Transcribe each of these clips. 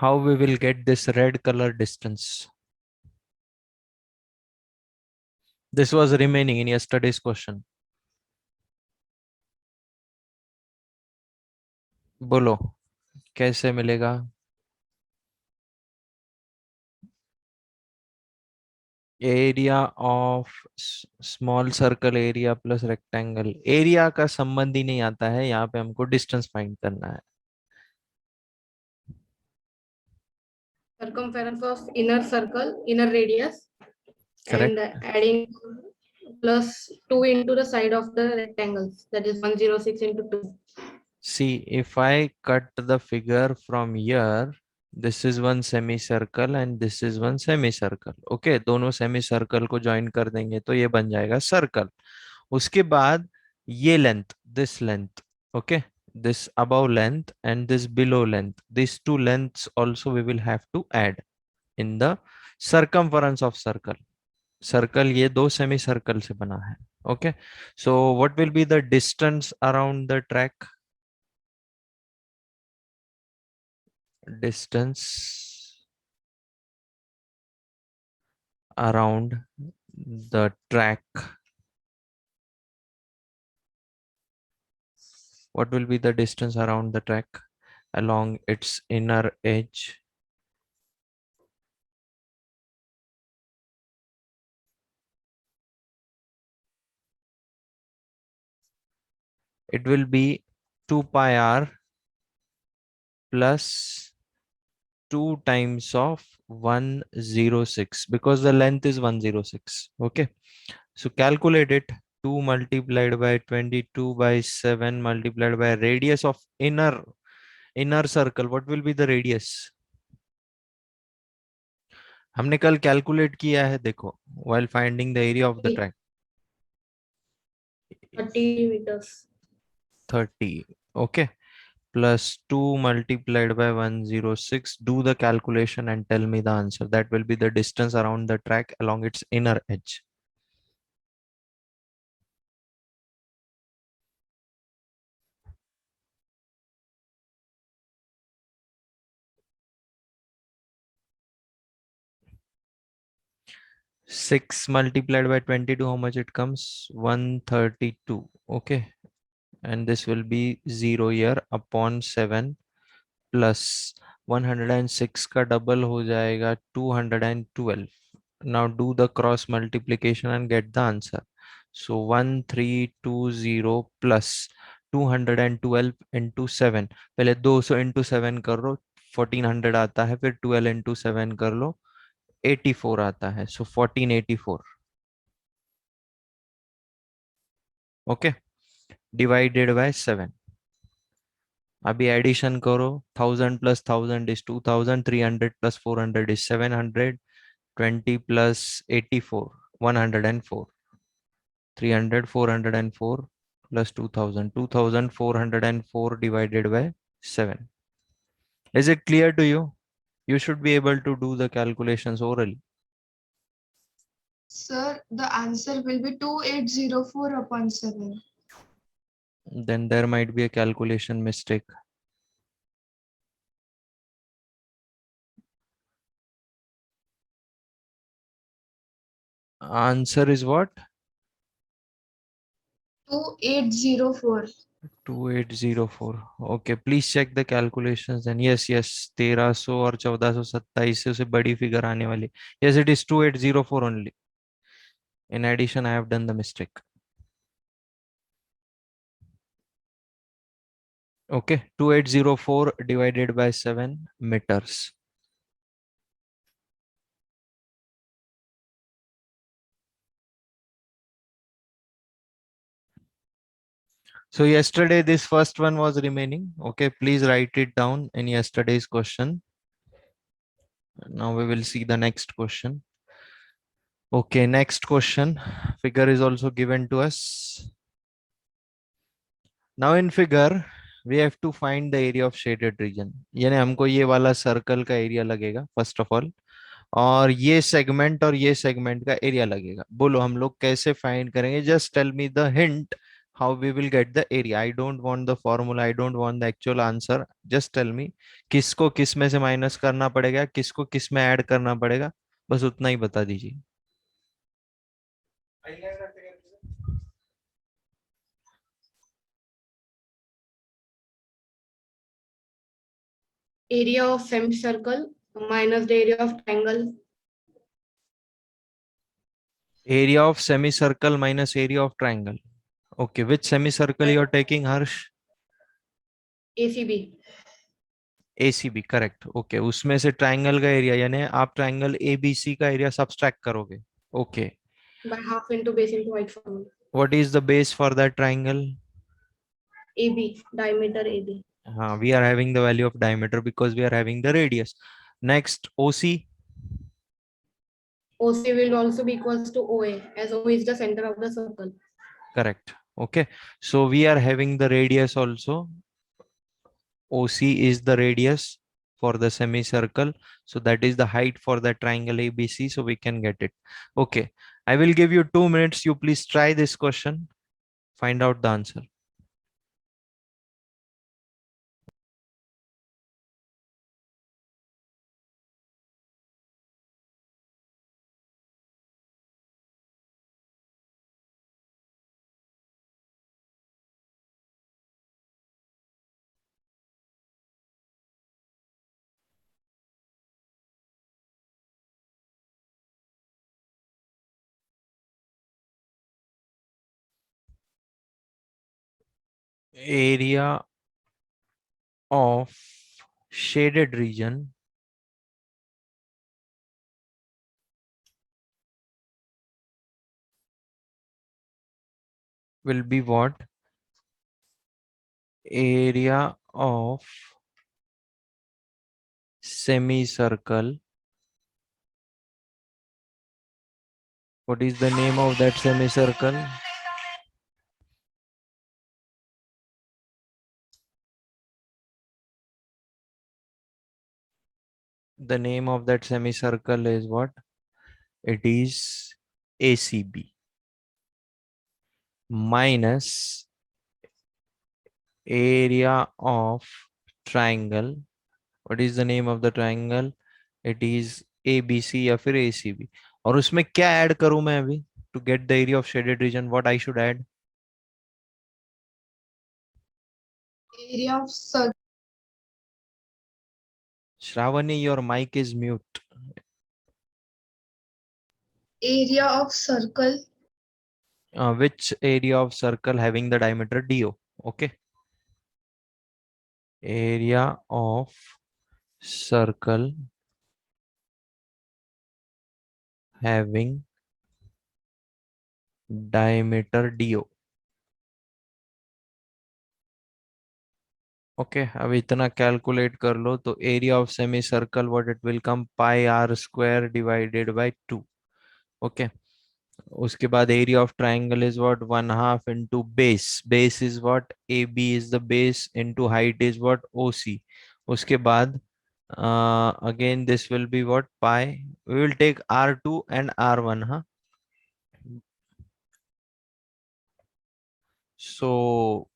How we will get this red color distance? This was remaining in yesterday's question. बोलो कैसे मिलेगा? Area of small circle area plus rectangle, area का संबंध ही नहीं आता है, यहाँ पे हमको डिस्टेंस फाइंड करना है. Circumference of inner circle, inner radius, and Correct. adding plus 2 into the side of the rectangles, that is 106 into 2. See, if I cut the figure from here, this is one semicircle and this is one semicircle. Okay, दोनों semicircle को join कर देंगे तो ये बन जाएगा circle. उसके बाद ये length, this length, okay, this above length and this below length, these two lengths also we will have to add in the circumference of circle. Circle ये दो semicircle से बना है. Okay, so what will be the distance around the track? Distance around the track. What will be the distance around the track along its inner edge? It will be 2 pi r plus 2 times of 106 because the length is 106. Okay, so calculate it. 2 multiplied by 22 by 7 multiplied by radius of inner circle. What will be the radius? हमने कल calculate किया है, देखो, while finding the area of the track. 30 meters. 30. Okay, plus 2 multiplied by 106. Do the calculation and tell me the answer. That will be the distance around the track along its inner edge. Six multiplied by 22, how much it comes? 132. Okay, and this will be 0 here upon 7 plus 106 का double हो जाएगा 212. Now do the cross multiplication and get the answer. So 1320 plus 212 into 7. पहले 200 into 7 कर लो, 1400 आता है, फिर 12 into 7 कर लो, 84 आता है. So 1484. Okay, divided by 7. अभी एडिशन करो. 1000 plus 1000 is 2000. 300 plus 400 is 700. 20 plus 84, 104. 300, 404 plus 2000. 2404 divided by 7. Is it clear to you? You should be able to do the calculations orally. Sir, the answer will be 2804 upon 7. Then there might be a calculation mistake. Answer is what? 2804. 2804. Okay, please check the calculations. And yes, 1300 और 1427 से उसे बड़ी figure आने वाली. Yes, it is 2804 only. In addition, I have done the mistake. Okay, 2804 divided by 7 meters. So yesterday, this first one was remaining. Okay, please write it down in yesterday's question. Now we will see the next question. Okay, next question. Figure is also given to us. Now in figure, we have to find the area of shaded region. यानी हमको ये वाला circle का area लगेगा first of all, और ये segment का area लगेगा. बोलो हम लोग कैसे फाइंड करेंगे? Just tell me the hint how we will get the area. I don't want the formula, I don't want the actual answer. Just tell me किसको किस में से माइनस करना पड़ेगा, किसको किस में ऐड करना पड़ेगा, बस उतना ही बता दीजिए. Area of semicircle minus the area of triangle. Area of semicircle minus area of triangle. Okay, which semicircle you are taking, Harsh? ACB. ACB, correct. Okay, उसमें से ट्राइंगल का एरिया यानी आप ट्राइंगल ABC का एरिया सब्सट्रैक्ट करोगे. Okay, By half into base into height formula. What is the base for that triangle? AB, diameter AB. हाँ, we are having the value of diameter because we are having the radius. Next, OC. OC will also be equals to OA, as O is the center of the circle. Correct. Okay, so we are having the radius also. OC is the radius for the semicircle, so that is the height for the triangle ABC, so we can get it. Okay, I will give you 2 minutes. You please try this question, find out the answer. Area of shaded region will be what? Area of semicircle. What is the name of that semicircle? The name of that semicircle is what? It is ACB minus area of triangle. What is the name of the triangle? It is ABC या फिर ACB. और उसमें क्या add करूं मैं अभी to get the area of shaded region? What I should add? Area of circle. Shravani, your mic is mute. Area of circle. Which area of circle having the diameter DO? Okay. Area of circle having diameter DO. Okay, अब इतना calculate कर लो तो area of semi circle what it will come pi r square divided by 2. Okay, उसके बाद area of triangle is what 1/2 into base. Base is what AB is the base into height is what OC. उसके बाद again this will be what pi. We will take R2 and R1. हाँ, so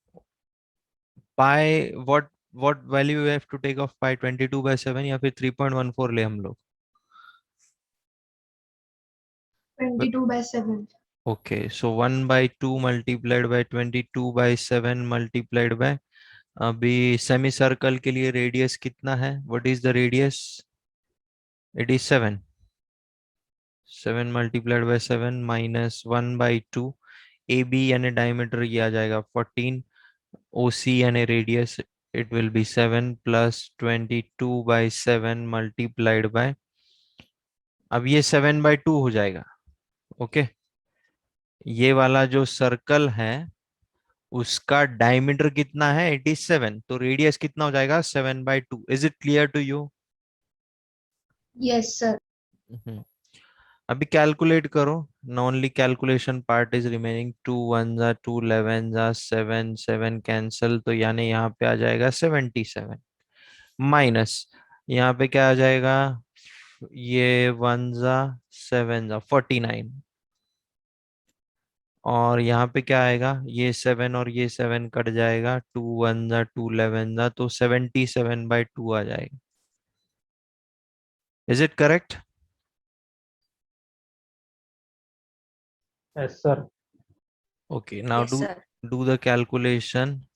pi what value we have to take of pi? 22/7 या फिर 3.14 ले हम लोग? 22/7. Okay, so 1/2 multiplied by 22/7 multiplied by, अभी semi circle के लिए रेडियस कितना है? What is the radius? It is 7. 7 multiplied by 7 minus 1/2. AB यानी डायमीटर ये आ जाएगा 14. OC यानी radius it will be 7 plus 22/7 multiplied by, अब ये 7/2 हो जाएगा. ओके, ये वाला जो सर्कल है उसका डायमीटर कितना है? 87. तो रेडियस कितना हो जाएगा? 7/2. Is it clear to you? Yes, sir. अभी कैलकुलेट करो. Only calculation part is remaining. 2 1 जा 2 11 जा 7 7 कैंसल, तो यानी यहाँ पे आ जाएगा 77 माइनस यहाँ पे क्या आ जाएगा? ये 1 जा 7 जा 49. और यहाँ पे क्या आएगा, ये 7 और ये 7 कट जाएगा, 2 1 जा 2 11 जा, तो 77/2 आ जाएगा. Is it correct? Yes, sir. Okay, now Yes, sir. do the calculation.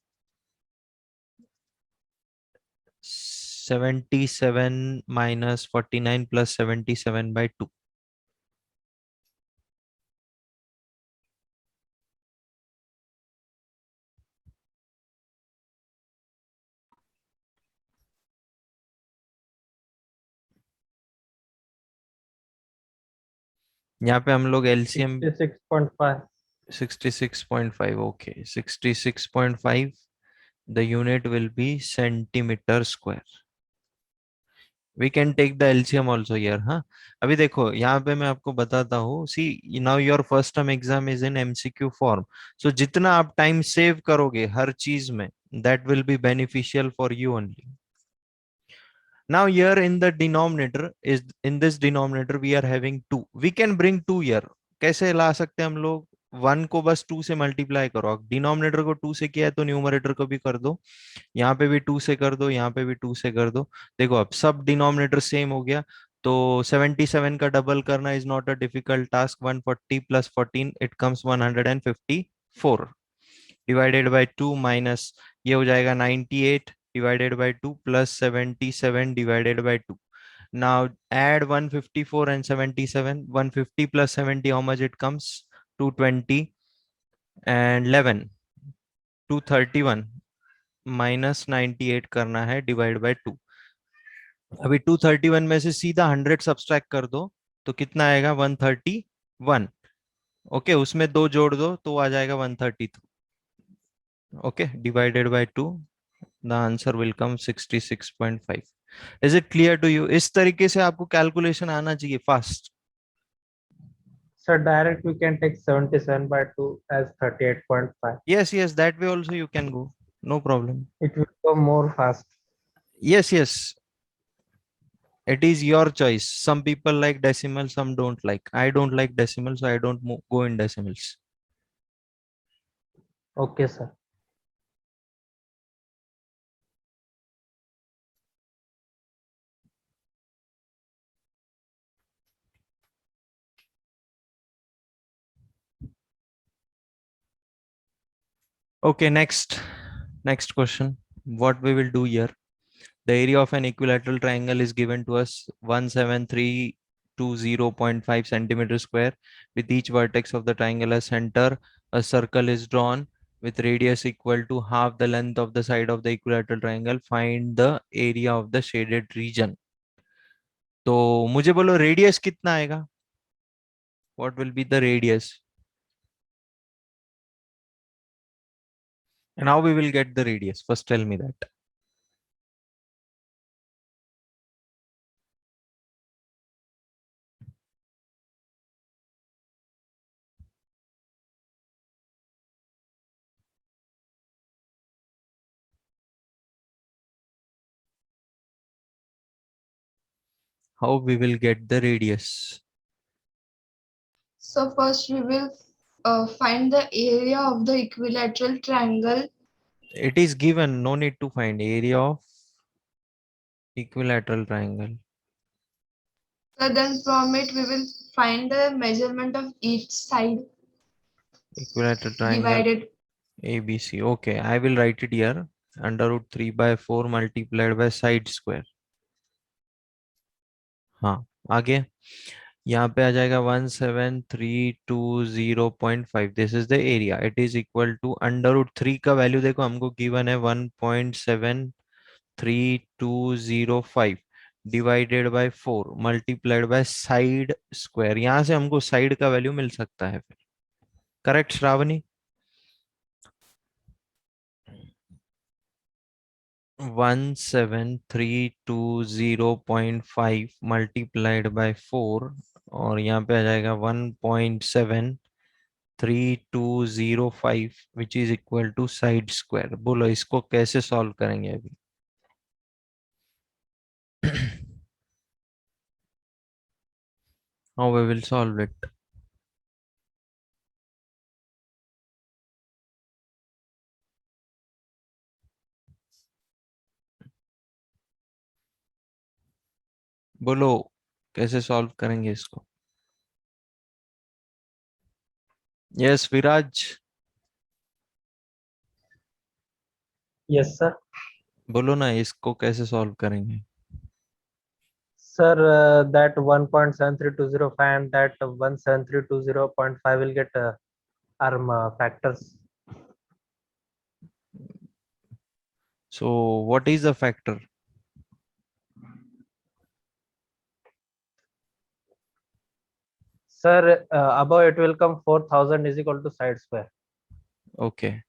77 minus 49 plus 77/2. यहाँ पे हम लोग LCM 66.5. 66.5. Okay, 66.5. The unit will be centimeter square. We can take the LCM also here. हाँ, अभी देखो यहाँ पे मैं आपको बताता हूँ. See, now your first term exam is in MCQ form. So जितना आप टाइम सेव करोगे हर चीज में, that will be beneficial for you only. Now here in the denominator, is in this denominator we are having 2. We can bring 2 here. कैसे ला सकते हैं हम लोग? 1 को बस 2 से मल्टीप्लाई करो. डिनोमिनेटर को 2 से किया है तो न्यूमरेटर को भी कर दो. यहाँ पे भी 2 से कर दो, यहाँ पे भी 2 से कर दो. देखो अब सब डिनोमिनेटर सेम हो गया. तो 77 का डबल करना is not a difficult task. 140 plus 14 it comes 154 divided by 2 minus ये हो जाएगा 98 divided by 2 plus 77 divided by 2. Now add 154 and 77. 150 plus 70, how much it comes? 220 and 11. 231 minus 98 करना है डिवाइड बाय 2. अभी 231 में से सीधा 100 सब्सट्रैक्ट कर दो तो कितना आएगा? 131. ओके, उसमें 2 जोड़ दो तो आ जाएगा 132. Okay, divided by 2. The answer will come 66.5. Is it clear to you? इस तरीके से आपको कैलकुलेशन आना चाहिए fast. Sir, direct we can take 77/2 as 38.5. Yes, that way also you can go. No problem. It will go more fast. Yes. It is your choice. Some people like decimal, some don't like. I don't like decimals, so I don't go in decimals. Okay, sir. Okay, next question. What we will do here? The area of an equilateral triangle is given to us 17320.5 centimeter square. With each vertex of the triangle as center, a circle is drawn with radius equal to half the length of the side of the equilateral triangle. Find the area of the shaded region. तो मुझे बोलो radius कितना आएगा? What will be the radius? And how we will get the radius? First tell me that. How we will get the radius? So first we will find the area of the equilateral triangle. It is given, no need to find area of equilateral triangle. So then from it we will find the measurement of each side Equilateral triangle divided. ABC. Okay, I will write it here. Under root 3/4 multiplied by side square. हाँ, आगे यहाँ पे आ जाएगा 17320.5. This is the area. It is equal to under root 3 का value देखो हमको given है 1.73205 divided by 4 multiplied by side square. यहाँ से हमको साइड का वैल्यू मिल सकता है फिर. करेक्ट श्रावणी? 17320.5 मल्टीप्लाइड बाय 4 और यहाँ पे आ जाएगा 1.73205 which is equal to side square. बोलो इसको कैसे सॉल्व करेंगे अभी? How we will solve it? बोलो कैसे सॉल्व करेंगे इसको। यस विराज, Yes, sir. बोलो ना इसको कैसे सॉल्व करेंगे। Sir, that 1.73205 and that 17320.5 will get arm factors. So what is the factor? Sir, above it will come 4000 is equal to side square. Okay.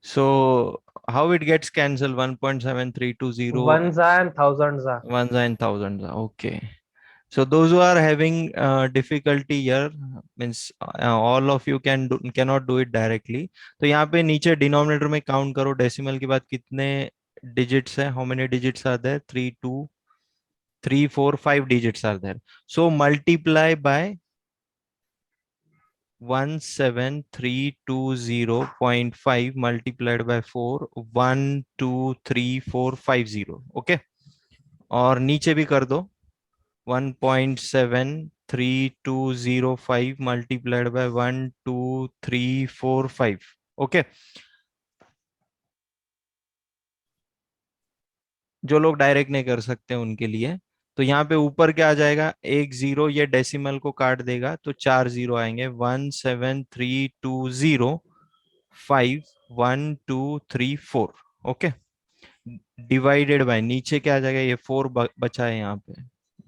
So how it gets cancelled? 1.7320 Ones are and thousands are. ones and thousands. Okay. So those who are having difficulty here means all of you cannot do it directly. तो यहाँ पे नीचे denominator में count करो decimal के बाद कितने digits है, how many digits are there, 3 2 3 4 5 digits are there. So multiply by 17320.5 multiplied by 4 123450. Okay, और नीचे भी कर दो 1.73205 multiplied by 12345. ओके, जो लोग डायरेक्ट नहीं कर सकते उनके लिए तो यहाँ पे ऊपर क्या आ जाएगा, एक जीरो ये डेसिमल को काट देगा तो 4 जीरो आएंगे, 17320511234. ओके, डिवाइडेड बाय नीचे क्या आ जाएगा, ये 4 बचा है यहाँ पे,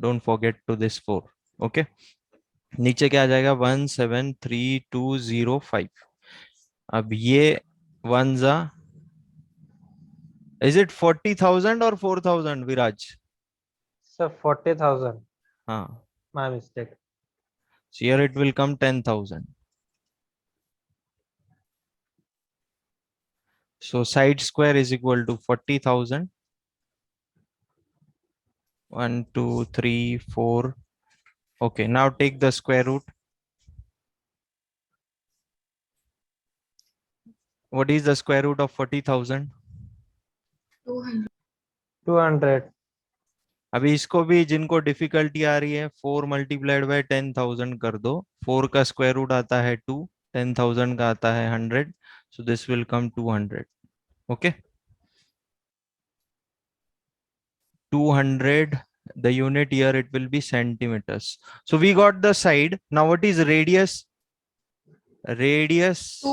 don't forget to this 4. Okay, नीचे क्या आ जाएगा 1732005. अब ये वन जा, इज इट 40,000 और 4,000 विराज? Sir, 40,000. हाँ, My mistake. so here it will come 10,000. So side square is equal to 40,000. 1 2 3 4. Okay, now take the square root. What is the square root of 40,000? 200. 200. अभी इसको भी जिनको डिफिकल्टी आ रही है 4 मल्टीप्लाइड बाय 10,000 कर दो. 4 का स्क्वायर रूट आता है 2, 10,000 का आता है 100. So this will come 200. Okay, 200. The unit here it will be centimeters. So we got the side. Now what is radius? Radius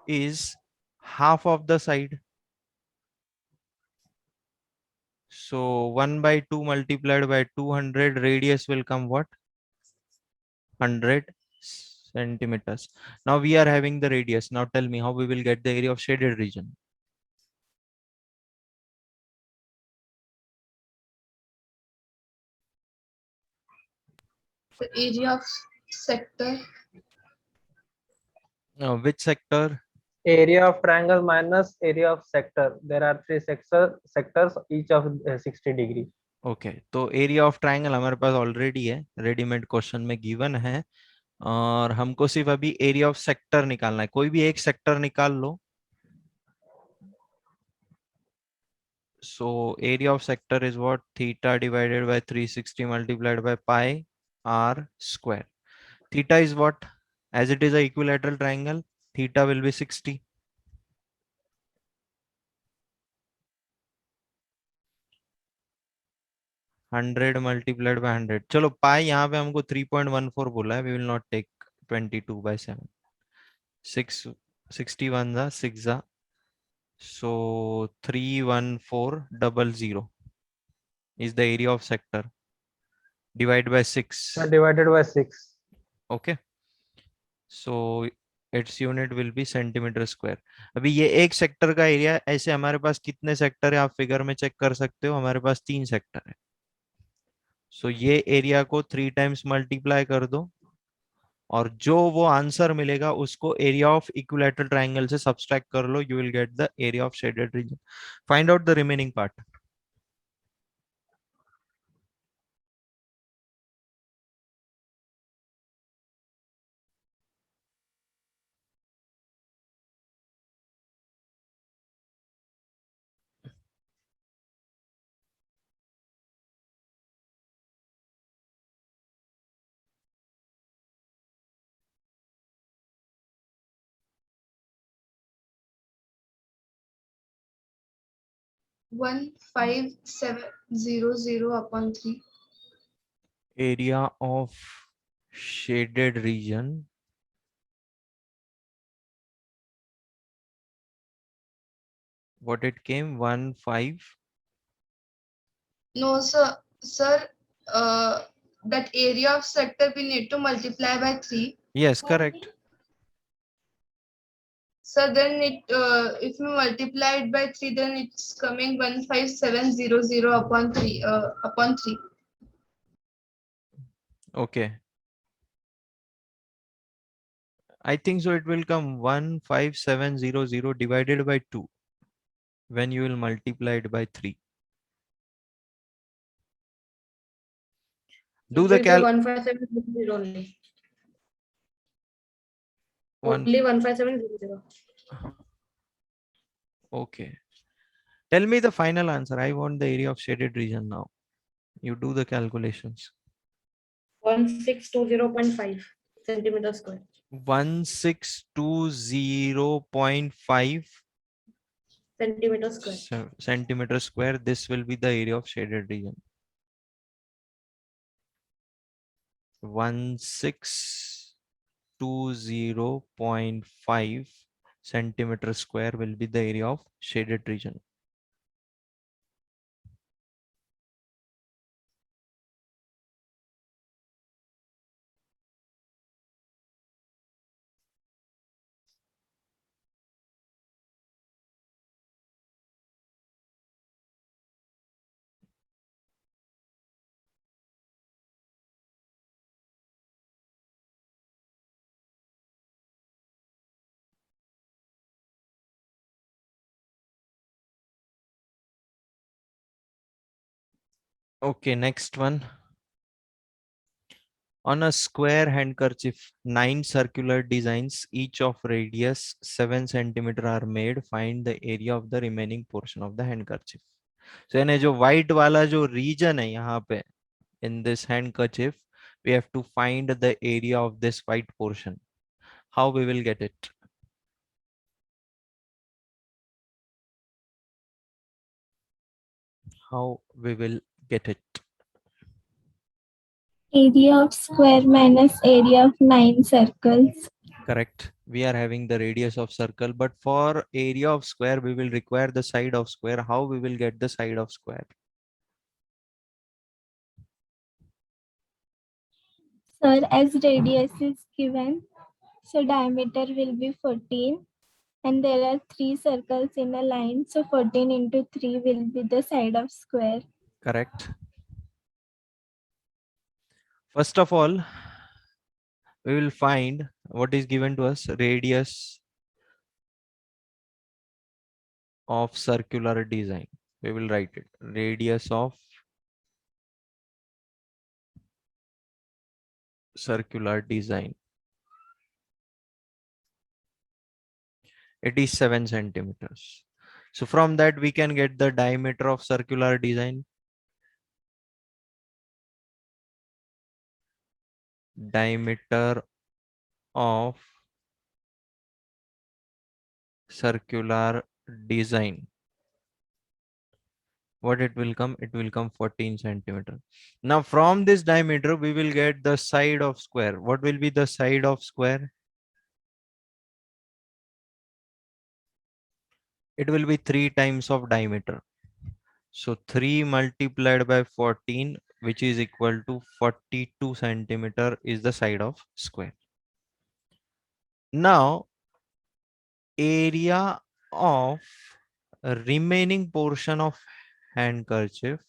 is half of the side. So 1 by 2 multiplied by 200, radius will come what? 100 centimeters. Now we are having the radius. Now tell me how we will get the area of shaded region. The area of sector. Which sector? Area of triangle minus area of sector. There are three sectors, each of 60 degree. Okay, तो area of triangle हमारे पास already है, readymade question में given है, और हमको सिर्फ अभी area of sector निकालना है. कोई भी एक सेक्टर निकाल लो. So area of sector is what, theta divided by 360 multiplied by pi r square. Theta is what, as it is a equilateral triangle, theta will be 60. Hundred multiplied by 100. चलो पाई यहाँ पे हमको 3.14 बोला है, वी विल नॉट टेक 22/7. 61 जा 6 जा, so 31400 is the area of sector. Divide by 6. Divided by 6. Okay, so its unit will be centimeter square. अभी ये एक सेक्टर का एरिया, ऐसे हमारे पास कितने सेक्टर है आप फिगर में चेक कर सकते हो, हमारे पास 3 सेक्टर है. सो ये एरिया को 3 टाइम्स मल्टीप्लाई कर दो, और जो वो आंसर मिलेगा उसको एरिया ऑफ इक्विलैटरल ट्रायंगल से सब्सट्रैक्ट कर लो, you will get the area of shaded region. Find out the remaining part. 15700 upon 3. Area of shaded region. What it came? 15. No, sir. Sir, that area of sector we need to multiply by 3. Yes, correct. So then if we multiply it by 3, then it's coming 15700 upon 3. Upon 3. Okay. I think so. It will come 15700 divided by 2 when you will multiply it by 3. Do It the will be cal 15700 only. one. Only 15700. Okay. Tell me the final answer. I want the area of shaded region now. You do the calculations. 1620.5 centimeter square. 1620.5 Centimeter square. centimeter square. This will be the area of shaded region. 1620.5 centimeter square will be the area of shaded region. Okay, next one. On a square handkerchief, 9 circular designs, each of radius 7 centimeter are made. Find the area of the remaining portion of the handkerchief. So यानी जो white वाला जो region है यहाँ पे in this handkerchief, we have to find the area of this white portion. How we will get it? How we will get it? Area of square minus area of 9 circles. Correct. We are having the radius of circle, but for area of square, we will require the side of square. How we will get the side of square? Sir, as radius is given, so diameter will be 14 and there are 3 circles in a line. So 14 into 3 will be the side of square. Correct. First of all, we will find what is given to us, radius of circular design. We will write it, radius of circular design. It is 7 centimeters. So from that we can get the diameter of circular design. Diameter of circular design. What it will come? It will come 14 centimeter. Now from this diameter, we will get the side of square. What will be the side of square? It will be 3 times of diameter. So 3 multiplied by 14, which is equal to 42 centimeter is the side of square. Now area of remaining portion of handkerchief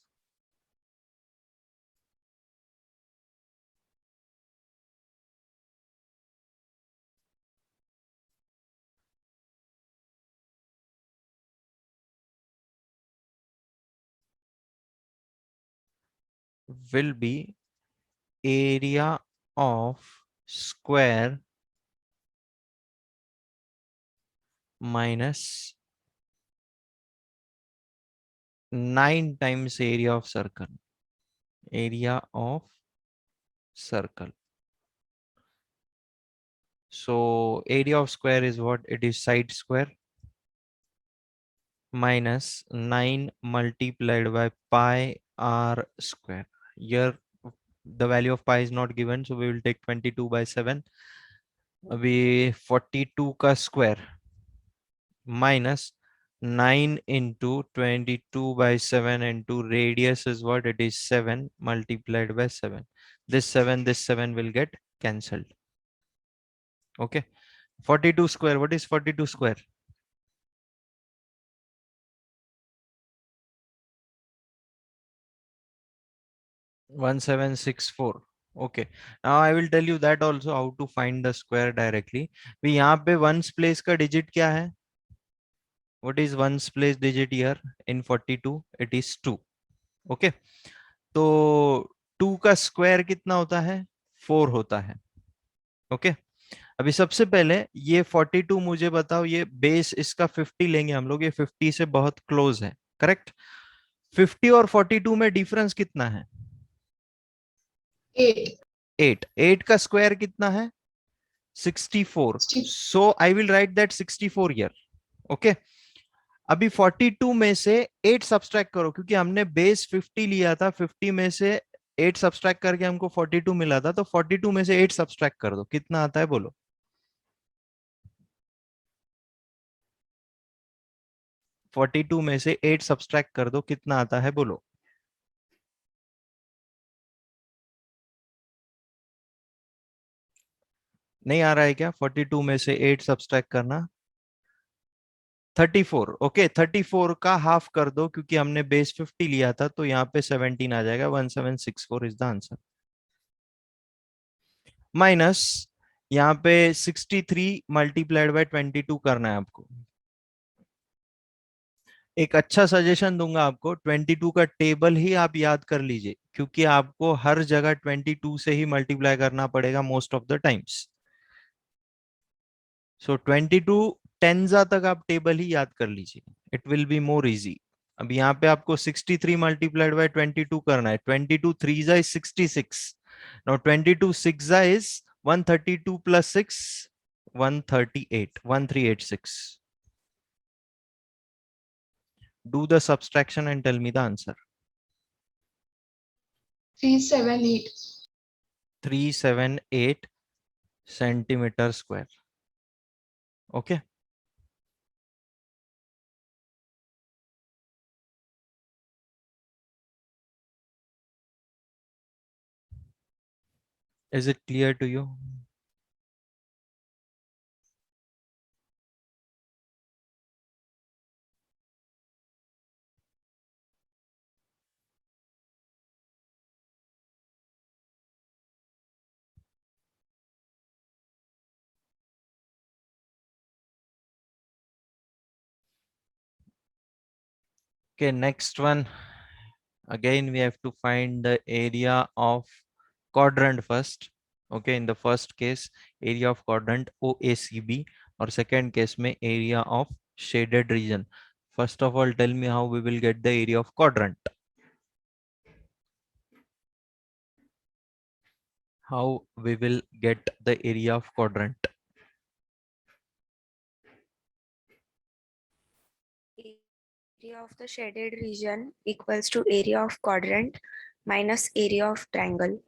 will be area of square minus 9 times area of circle. Area of circle. So area of square is what? It is side square. minus 9 multiplied by pi r square. Here the value of pi is not given, so we will take 22 by 7. अभी 42 का square minus 9 into 22 by 7 into radius is what? It is 7 multiplied by 7. This 7 will get cancelled. Okay. 42 square. What is 42 square? 1764. Okay. Now I will tell you that also how to find the square directly. We यहाँ पे ones place का digit क्या है? What is ones place digit here in 42? It is 2. Okay. तो 2 का square कितना होता है? 4 होता है. ओके. अभी सबसे पहले ये 42 मुझे बताओ, ये बेस इसका 50 लेंगे हम लोग, ये 50 से बहुत क्लोज है. करेक्ट. 50 और 42 में डिफरेंस कितना है? 8. 8 का स्क्वायर कितना है? 64. So I will write that 64 here. Okay. अभी 42 में से 8 सब्सट्रैक्ट करो, क्योंकि हमने बेस 50 लिया था. 50 में से 8 सब्सट्रैक्ट करके हमको 42 मिला था, तो 42 में से 8 सब्सट्रैक्ट कर दो. कितना आता है बोलो? 42 में से 8 सब्सट्रैक्ट कर दो, कितना आता है बोलो? नहीं आ रहा है क्या? 42 में से 8 सब्सट्रैक्ट करना. 34. ओके. 34 का हाफ कर दो, क्योंकि हमने बेस 50 लिया था, तो यहाँ पे 17 आ जाएगा. 1764 इज द आंसर. माइनस यहाँ पे 63 मल्टीप्लाइड बाय 22 करना है आपको. एक अच्छा सजेशन दूंगा आपको, 22 का टेबल ही आप याद कर लीजिए, क्योंकि आपको हर जगह 22 से ही मल्टीप्लाई करना पड़ेगा मोस्ट ऑफ द टाइम्स. सो 22 टेंजा तक आप टेबल ही याद कर लीजिए. It will be more easy. अब यहाँ पे आपको 63 मल्टीप्लाइड बाय 22 करना है. 22 3 is 66. Now 22 6 is 132 plus 6 138 1386. Do the subtraction and tell me the answer. 378. 378 centimeter square. Okay. Is it clear to you? Okay, next one. Again, we have to find the area of quadrant first. Okay, in the first case, area of quadrant OACB, or second case में area of shaded region. First of all, tell me how we will get the area of quadrant. How we will get the area of quadrant? Area of the shaded region equals to area of quadrant minus area of triangle.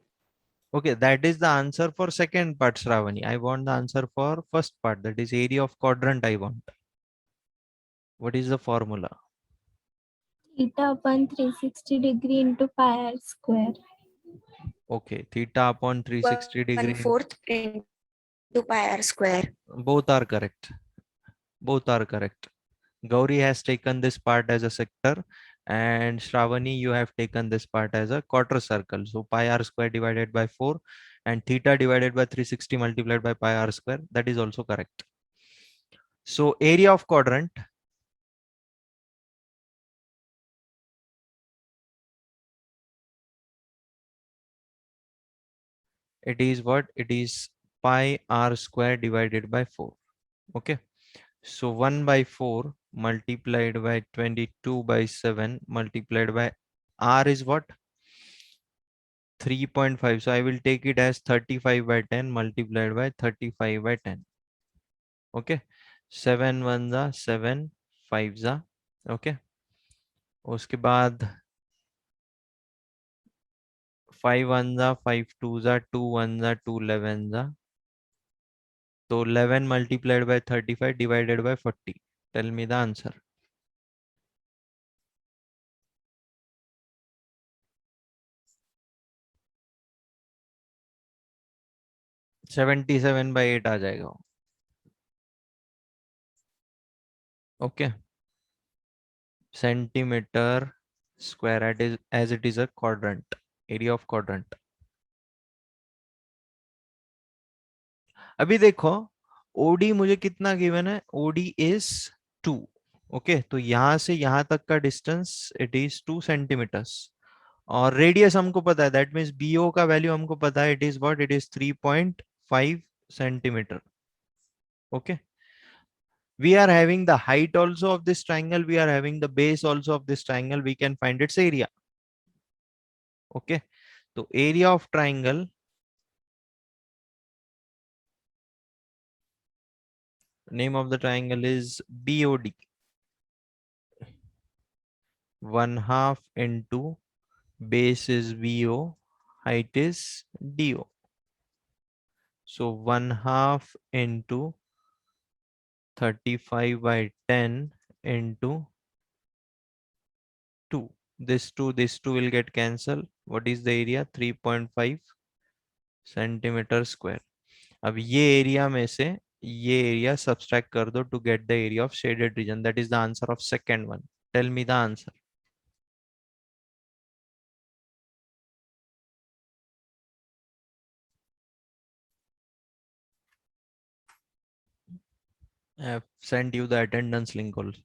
Okay, that is the answer for second part, Shravani. I want the answer for first part, that is area of quadrant I want. What is the formula? Theta upon 360 degree into pi r square. Okay, theta upon 360 degree. 1/4 into pi r square. Both are correct. Both are correct. Gauri has taken this part as a sector, and Shravani, you have taken this part as a quarter circle. So pi r square divided by 4 and theta divided by 360 multiplied by pi r square. That is also correct. So area of quadrant. It is what? It is pi r square divided by 4. Okay. So 1 by 4 multiplied by 22 by 7 multiplied by r is what? 3.5. So I will take it as 35 by 10 multiplied by 35 by 10. Okay. 7 1 7, 5 okay उसके बाद 5 1 जा 5 2 जा 2 1 जा 2 11 जा तो 11 multiplied by 35 divided by 40. Tell me the answer. $77 by 8 आ जाएगा. Okay. Centimeter square as it is a quadrant. Area of quadrant. अभी देखो OD मुझे कितना गिवन है? OD is 2. ओके तो यहां से यहां तक का डिस्टेंस इट इज 2 सेंटीमीटर्स और रेडियस हमको पता है दैट मीन्स BO का वैल्यू हमको पता है it is what it is 3.5 centimetre. Okay we are having the height also of this triangle, we are having the base also of this triangle, we can find its area. Okay so area of triangle, name of the triangle is BOD. 1/2 into base is BO, height is DO. So 1/2 into 35 by 10 into 2. This 2 will get cancelled. What is the area? 3.5 centimeter square. अब ये area में से ये area subtract कर दो to get the area of shaded region. That is the answer of second one. Tell me the answer. I have sent you the attendance link also.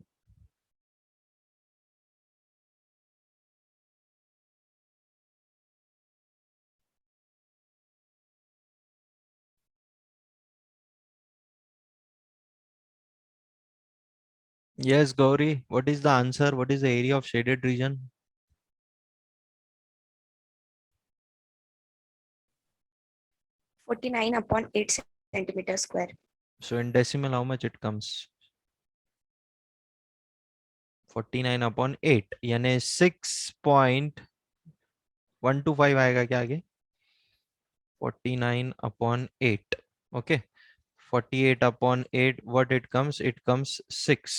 Yes, Gauri, what is the answer? What is the area of shaded region? (49/8 centimeter square). So in decimal, how much it comes? 49/8 यानी 6.125 आएगा क्या आगे? 49/8. Okay. 48/8, what it comes? It comes 6.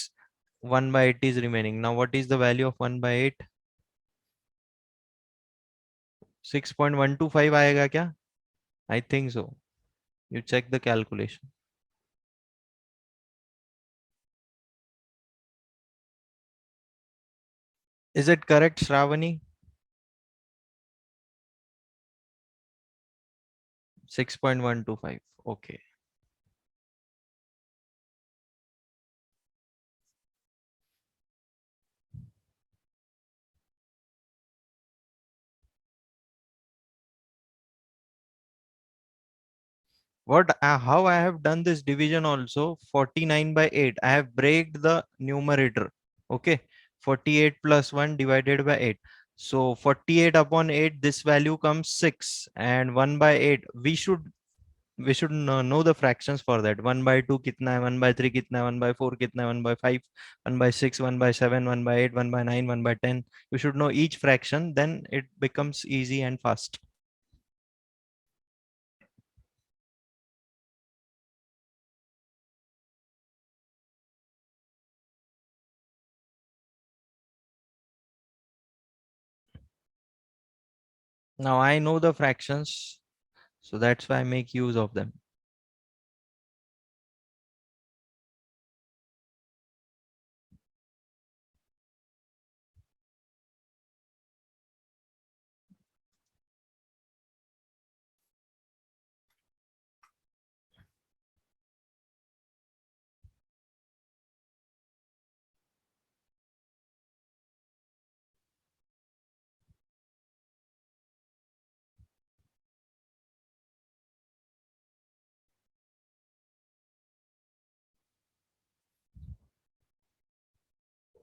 1 by 8 is remaining. Now what is the value of 1 by 8? 6.125 आएगा क्या? I think so. You check the calculation. Is it correct, Shravani? 6.125. Okay. How I have done this division also 49 by 8. I have breaked the numerator. Okay. 48 plus 1 divided by 8. So 48 upon 8, this value comes 6 and 1 by 8. We should know the fractions for that. 1 by 2 kitna hai, 1 by 3 kitna hai, 1 by 4 kitna hai, 1 by 5, 1 by 6, 1 by 7, 1 by 8, 1 by 9, 1 by 10. You should know each fraction, then it becomes easy and fast. Now I know the fractions, so that's why I make use of them.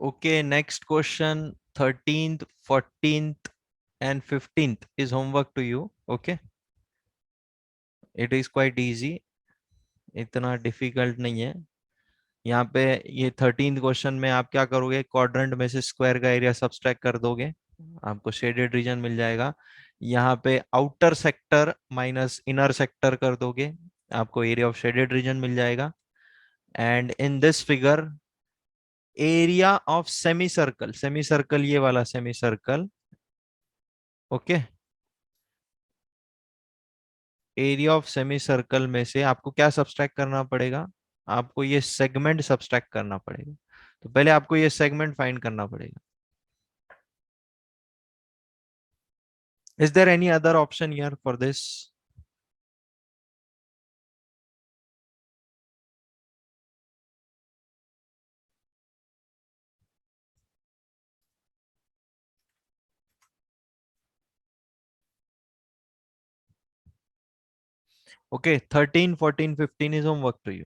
Okay, next question. 13th, 14th, and 15th is homework to you. Okay. It is quite easy. इतना difficult नहीं है. यहाँ पे ये 13th question में आप क्या करोगे, क्वाड्रेंट में से स्क्वायर का एरिया सब्सट्रैक्ट कर दोगे, आपको शेडेड रीजन मिल जाएगा। यहाँ पे outer sector minus inner sector कर दोगे, आपको एरिया ऑफ शेडेड रीजन मिल जाएगा। And in this figure area of semi circle, semi circle ये वाला semi circle, okay, area of semi circle में से आपको क्या सब्सट्रैक्ट करना पड़ेगा, आपको ये सेगमेंट सब्सट्रैक्ट करना पड़ेगा। तो पहले आपको ये सेगमेंट फाइंड करना पड़ेगा। Is there any other option here for this? Okay, 13, 14, 15 is homework to you.